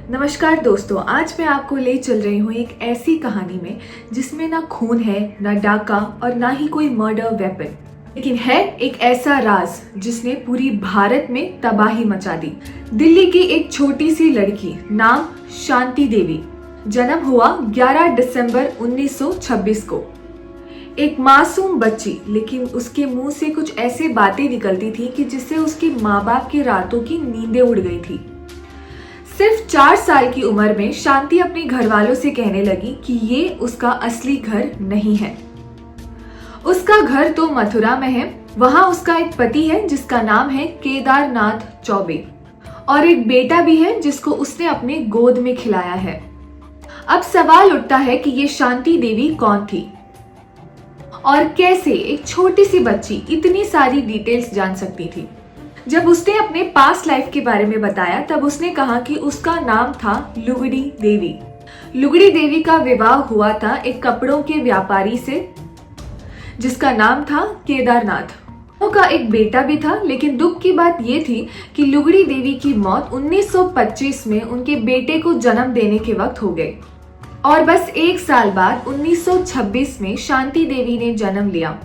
नमस्कार दोस्तों, आज मैं आपको ले चल रही हूँ एक ऐसी कहानी में जिसमें ना खून है, ना डाका और ना ही कोई मर्डर वेपन, लेकिन है एक ऐसा राज जिसने पूरी भारत में तबाही मचा दी। दिल्ली की एक छोटी सी लड़की, नाम शांति देवी। जन्म हुआ 11 दिसंबर 1926 को। एक मासूम बच्ची, लेकिन उसके मुंह से कुछ ऐसे बातें निकलती थी कि जिससे उसके माँ बाप की रातों की नींदें उड़ गई थी। सिर्फ 4 साल की उम्र में शांति अपने घर वालों से कहने लगी कि ये उसका असली घर नहीं है। उसका घर तो मथुरा में है, वहां उसका एक पति है जिसका नाम है केदारनाथ चौबे, और एक बेटा भी है जिसको उसने अपने गोद में खिलाया है। अब सवाल उठता है कि ये शांति देवी कौन थी और कैसे एक छोटी सी बच्ची इतनी सारी डिटेल्स जान सकती थी। जब उसने अपने पास्ट लाइफ के बारे में बताया तब उसने कहा कि उसका नाम था लुगड़ी देवी। लुगड़ी देवी का विवाह हुआ था एक कपड़ों के व्यापारी से जिसका नाम था केदारनाथ। उनका एक बेटा भी था, लेकिन दुख की बात यह थी कि लुगड़ी देवी की मौत 1925 में उनके बेटे को जन्म देने के वक्त हो गई और बस 1 साल बाद 1926 में शांति देवी ने जन्म लिया।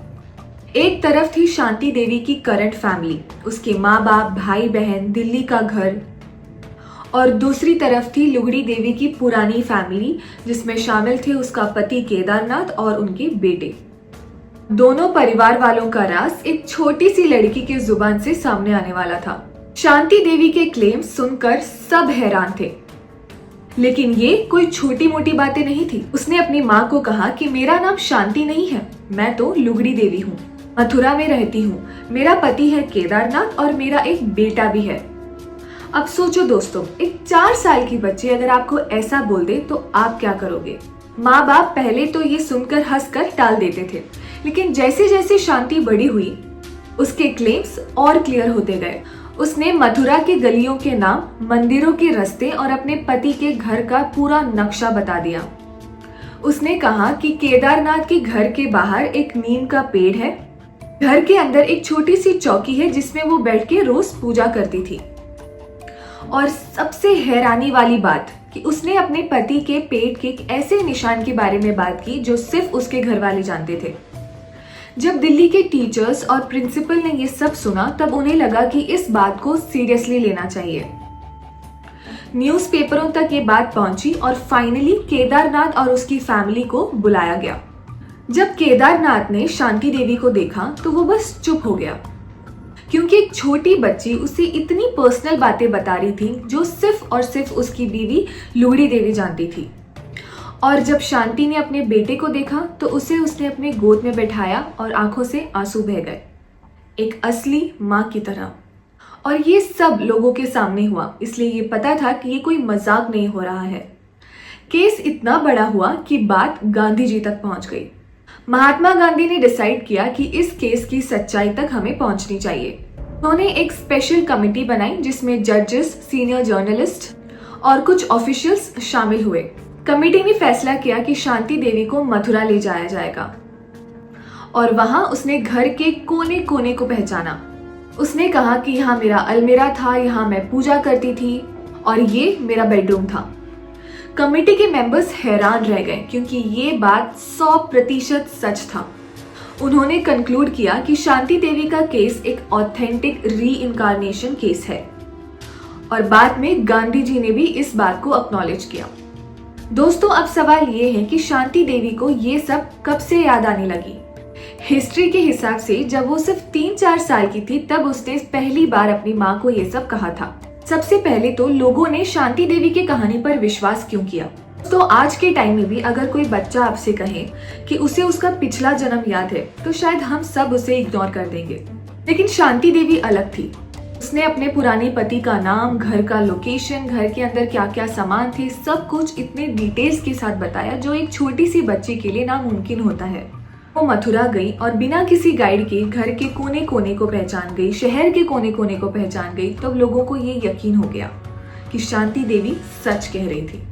एक तरफ थी शांति देवी की करंट फैमिली, उसके माँ बाप, भाई बहन, दिल्ली का घर, और दूसरी तरफ थी लुगड़ी देवी की पुरानी फैमिली जिसमें शामिल थे उसका पति केदारनाथ और उनके बेटे। दोनों परिवार वालों का राज एक छोटी सी लड़की के जुबान से सामने आने वाला था। शांति देवी के क्लेम सुनकर सब हैरान थे, लेकिन ये कोई छोटी मोटी बातें नहीं थी। उसने अपनी माँ को कहा कि मेरा नाम शांति नहीं है, मैं तो लुगड़ी देवी हूँ, मथुरा में रहती हूँ, मेरा पति है केदारनाथ और मेरा एक बेटा भी है। अब सोचो दोस्तों, एक 4 साल की बच्ची अगर आपको ऐसा बोल दे तो आप क्या करोगे? माँ बाप पहले तो ये सुनकर हंसकर टाल देते थे, लेकिन जैसे जैसे शांति बड़ी हुई उसके क्लेम्स और क्लियर होते गए। उसने मथुरा के गलियों के नाम, मंदिरों के रास्ते और अपने पति के घर का पूरा नक्शा बता दिया। उसने कहा कि केदारनाथ के घर के बाहर एक नीम का पेड़ है, घर के अंदर एक छोटी सी चौकी है जिसमें वो बैठ के रोज पूजा करती थी, और सबसे हैरानी वाली बात कि उसने अपने पति के पेट के एक ऐसे निशान के बारे में बात की जो सिर्फ उसके घर वाले जानते थे। जब दिल्ली के टीचर्स और प्रिंसिपल ने ये सब सुना तब उन्हें लगा कि इस बात को सीरियसली लेना चाहिए। न्यूज़पेपरों तक ये बात पहुंची और फाइनली केदारनाथ और उसकी फैमिली को बुलाया गया। जब केदारनाथ ने शांति देवी को देखा तो वो बस चुप हो गया, क्योंकि एक छोटी बच्ची उसे इतनी पर्सनल बातें बता रही थी जो सिर्फ और सिर्फ उसकी बीवी लुगड़ी देवी जानती थी। और जब शांति ने अपने बेटे को देखा तो उसे उसने अपने गोद में बैठाया और आंखों से आंसू बह गए, एक असली माँ की तरह। और ये सब लोगों के सामने हुआ, इसलिए ये पता था कि ये कोई मजाक नहीं हो रहा है। केस इतना बड़ा हुआ कि बात गांधी जी तक पहुंच गई। महात्मा गांधी ने डिसाइड किया कि इस केस की सच्चाई तक हमें पहुंचनी चाहिए। उन्होंने एक स्पेशल कमेटी बनाई जिसमें जजेस, सीनियर जर्नलिस्ट और कुछ ऑफिशियल्स शामिल हुए। कमेटी ने फैसला किया कि शांति देवी को मथुरा ले जाया जाएगा और वहां उसने घर के कोने कोने को पहचाना। उसने कहा कि यहाँ मेरा अलमीरा था, यहाँ मैं पूजा करती थी और ये मेरा बेडरूम था। कमेटी के मेंबर्स हैरान रह गए क्योंकि ये बात 100% सच था। उन्होंने कंक्लूड किया कि शांति देवी का केस एक ऑथेंटिक री-इनकार्नेशन केस है, और बाद में गांधी जी ने भी इस बात को एक्नॉलेज किया। दोस्तों, अब सवाल ये है कि शांति देवी को ये सब कब से याद आने लगी? हिस्ट्री के हिसाब से जब वो सिर्फ 3-4 साल की थी तब उसने पहली बार अपनी माँ को ये सब कहा था। सबसे पहले तो लोगों ने शांति देवी की कहानी पर विश्वास क्यों किया? तो आज के टाइम में भी अगर कोई बच्चा आपसे कहे कि उसे उसका पिछला जन्म याद है तो शायद हम सब उसे इग्नोर कर देंगे, लेकिन शांति देवी अलग थी। उसने अपने पुराने पति का नाम, घर का लोकेशन, घर के अंदर क्या क्या सामान थे, सब कुछ इतने डिटेल्स के साथ बताया जो एक छोटी सी बच्ची के लिए नामुमकिन होता है। वो मथुरा गई और बिना किसी गाइड के घर के कोने कोने को पहचान गई, शहर के कोने कोने को पहचान गई। तब लोगों को ये यकीन हो गया कि शांति देवी सच कह रही थी।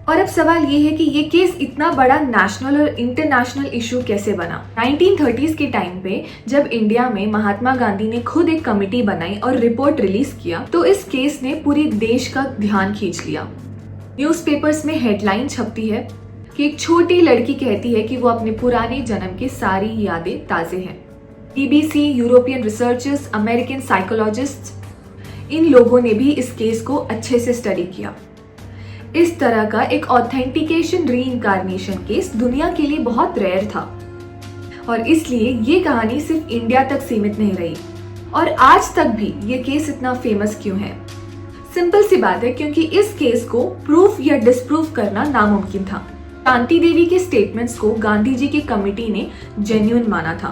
और अब सवाल ये है कि ये केस इतना बड़ा नेशनल और इंटरनेशनल इशू कैसे बना? 1930s के टाइम पे जब इंडिया में महात्मा गांधी ने खुद एक कमेटी बनाई और रिपोर्ट रिलीज किया तो इस केस ने पूरे देश का ध्यान खींच लिया। न्यूज़पेपर्स में हेडलाइन छपती है कि एक छोटी लड़की कहती है कि वो अपने पुराने जन्म की सारी यादें ताज़े हैं। BBC, European researchers, American psychologists, इन लोगों ने भी इस केस को अच्छे से स्टडी किया। इस तरह का एक ऑथेंटिकेशन रीइंकार्नेशन केस दुनिया के लिए बहुत रेयर था और इसलिए ये कहानी सिर्फ इंडिया तक सीमित नहीं रही। और आज तक भी ये केस इतना फेमस क्यों है? सिंपल सी बात है, क्योंकि इस केस को प्रूफ या डिसप्रूफ करना नामुमकिन था। शांति देवी के स्टेटमेंट्स को गांधी जी की कमेटी ने जेन्युइन माना था।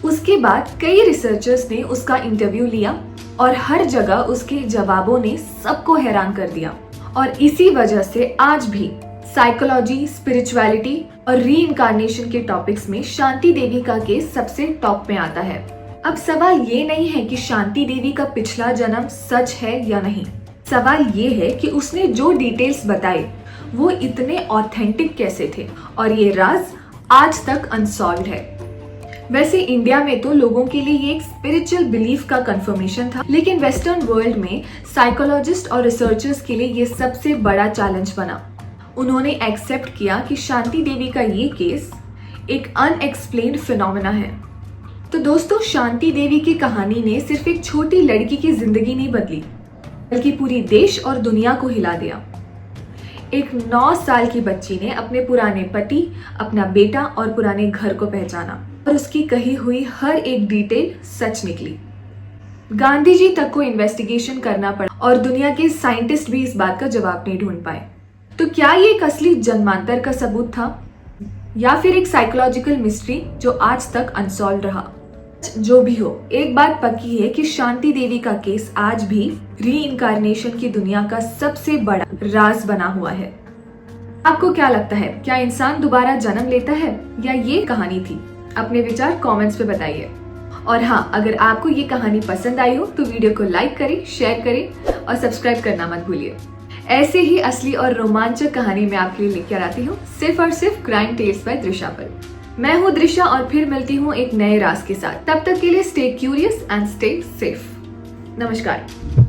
उसके बाद कई रिसर्चर्स ने उसका इंटरव्यू लिया और हर जगह उसके जवाबों ने सबको हैरान कर दिया। और इसी वजह से आज भी साइकोलॉजी, स्पिरिचुअलिटी और रीइंकार्नेशन के टॉपिक्स में शांति देवी का केस सबसे टॉप पे आता है। अब सवाल ये नहीं है कि शांति देवी का पिछला जन्म सच है या नहीं। सवाल ये है कि उसने जो डिटेल्स बताए वो इतने ऑथेंटिक कैसे थे और ये राज आज तक अनसॉल्व्ड है। वैसे इंडिया में तो लोगों के लिए ये एक स्पिरिचुअल बिलीफ का कंफर्मेशन था, लेकिन वेस्टर्न वर्ल्ड में साइकोलॉजिस्ट और रिसर्चर्स के लिए ये सबसे बड़ा चैलेंज बना। उन्होंने एक्सेप्ट किया कि शांति देवी का ये केस एक अनएक्सप्लेन्ड फिनोमेना है। तो दोस्तों, शांति देवी की कहानी ने सिर्फ एक छोटी लड़की की जिंदगी नहीं बदली, बल्कि पूरी देश और दुनिया को हिला दिया। एक 9 साल की बच्ची ने अपने पुराने पति, अपना बेटा और पुराने घर को पहचाना और उसकी कही हुई हर एक डिटेल सच निकली। गांधी जी तक को इन्वेस्टिगेशन करना पड़ा और दुनिया के साइंटिस्ट भी इस बात का जवाब नहीं ढूंढ पाए। तो क्या ये एक असली जन्मांतर का सबूत था या फिर एक साइकोलॉजिकल मिस्ट्री जो आज तक अनसॉल्व रहा? जो भी हो, एक बात पक्की है कि शांति देवी का केस आज भी रीइंकार्नेशन की दुनिया का सबसे बड़ा राज बना हुआ है। आपको क्या लगता है, क्या इंसान दोबारा जन्म लेता है या ये कहानी थी? अपने विचार कमेंट्स पे बताइए। और हाँ, अगर आपको ये कहानी पसंद आई हो तो वीडियो को लाइक करें, शेयर करें और सब्सक्राइब करना मत भूलिए। ऐसे ही असली और रोमांचक कहानी मैं आपके लिए लेकर आती हूँ सिर्फ और सिर्फ क्राइम टेल्स बाय दृशा पर। मैं हूँ दृशा और फिर मिलती हूँ एक नए राज के साथ। तब तक के लिए stay curious and stay safe. नमस्कार।